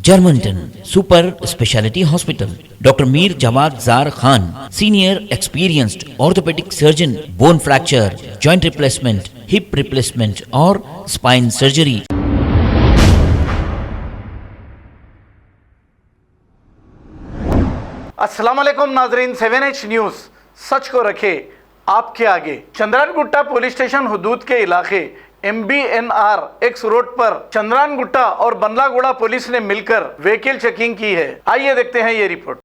Germantown Super Speciality Hospital. Dr. Mir Jawad Zar Khan, senior experienced orthopedic surgeon, bone fracture, joint replacement, hip replacement or spine surgery. अस्सलाम वालेकुम नाजरीन, 7H news सच को रखे आपके आगे। Chandran Gutta police station हुदूद के इलाके MBNR एक्स रोड पर चंद्रान गुट्टा और बंदलागुड़ा पुलिस ने मिलकर व्हीकल चेकिंग की है। आइए देखते हैं ये रिपोर्ट।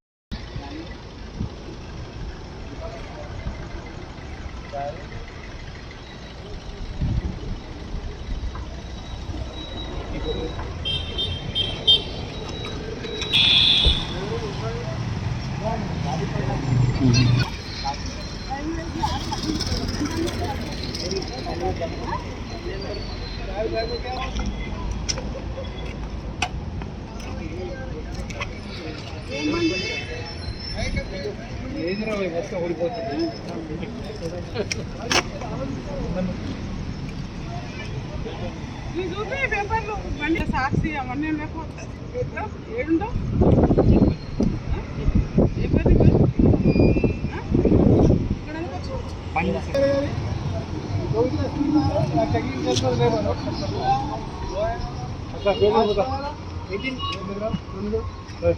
పేపర్లు బండి సాక్షి అవన్నీ లేకపోతే ఏడుందో ఏ పేరు ఇక్కడ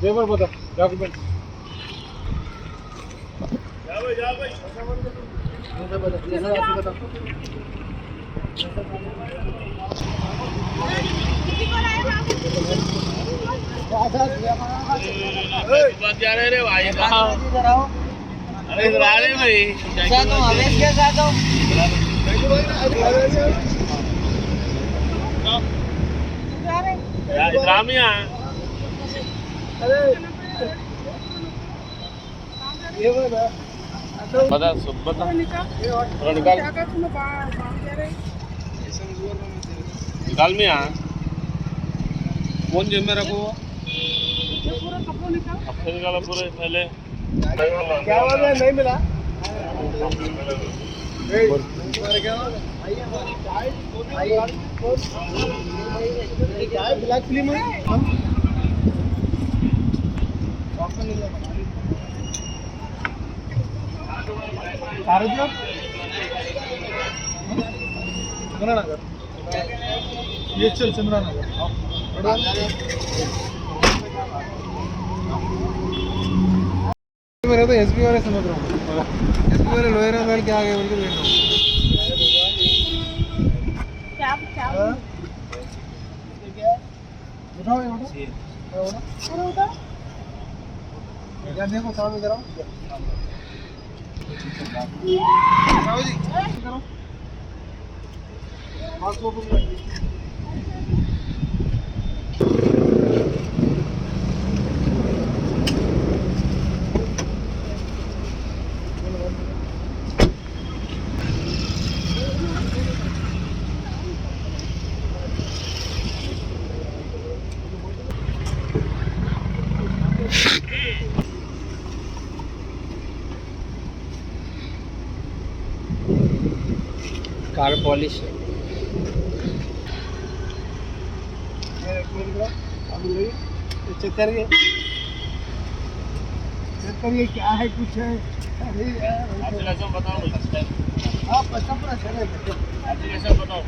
पेपर बता डॉक्यूमेंट जा रहे रे भाई अरे भाई के साथ हो इस्लामिया बता सब बता निकाल निकाल में आ कौन जेब में रखो पूरा कपड़ा निकाल अपने निकालो पूरे पहले क्या बात है, नहीं मिला ब्लैक फिल्म चंद्रानगर ये चल चंद्रानगर मेरे तो एसपी वाले समझ रहा हूँ, एसपी वाले लोयर वाले क्या आ गए उनके देख रहा हूँ। उठाओ ये उठाओ देखो सामने करो जी करो पासपोर्ट कार पॉलिश चेक करिए क्या है कुछ है। अरे यार बताओ आप बच्चा पूरा चले बताओ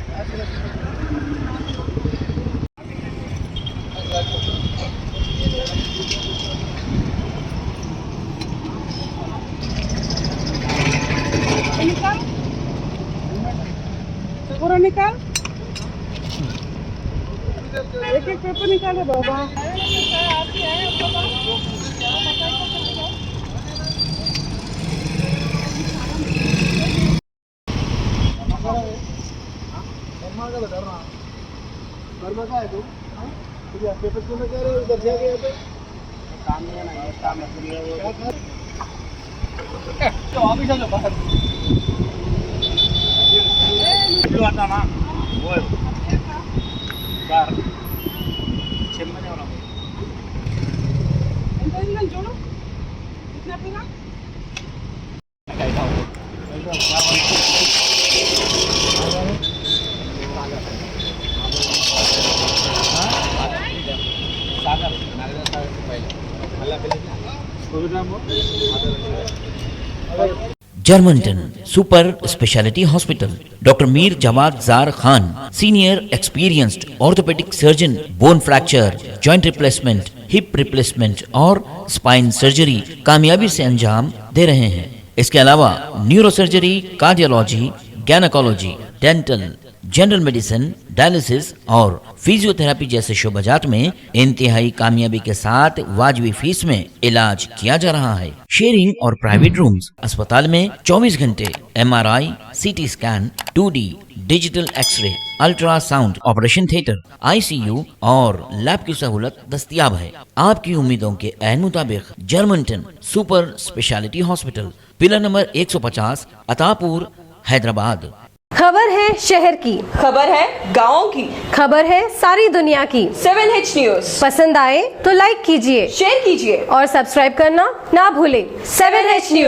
निकाल पूरा निकाल एक एक पेपर निकालो बाबा। वर्मा का है तू पेपर क्यों लगा रहे हो उधर से गए तो काम नहीं है ना, ये काम है तो अभी चलो बाहर जो आता ना वो बाहर చెమ్మనే ఉన్నాం ఎంత అయిందని చూడు कितना पीना सागर जर्मनटन super speciality hospital doctor Mir Jamat Jar Khan senior experienced orthopaedic surgeon bone fracture joint replacement hip replacement और स्पाइन सर्जरी कामयाबी से अंजाम दे रहे हैं। इसके अलावा neuro surgery, cardiology, gynaecology, dental, general medicine, dialysis और फिजियोथेरेपी जैसे शोबाजात में इंतहाई कामयाबी के साथ वाजबी फीस में इलाज किया जा रहा है। शेयरिंग और प्राइवेट रूम्स, अस्पताल में 24 घंटे MRI, CT scan, 2D digital x-ray, ultrasound, operation theatre, ICU और लैब की सहूलत दस्तयाब है। आपकी उम्मीदों के ऐन मुताबिक Germanton super speciality hospital, pillar number 150, Attapur, Hyderabad. खबर है शहर की, खबर है गाँव की, खबर है सारी दुनिया की। 7H न्यूज पसंद आए तो लाइक कीजिए, शेयर कीजिए और सब्सक्राइब करना ना भूलें। 7H news.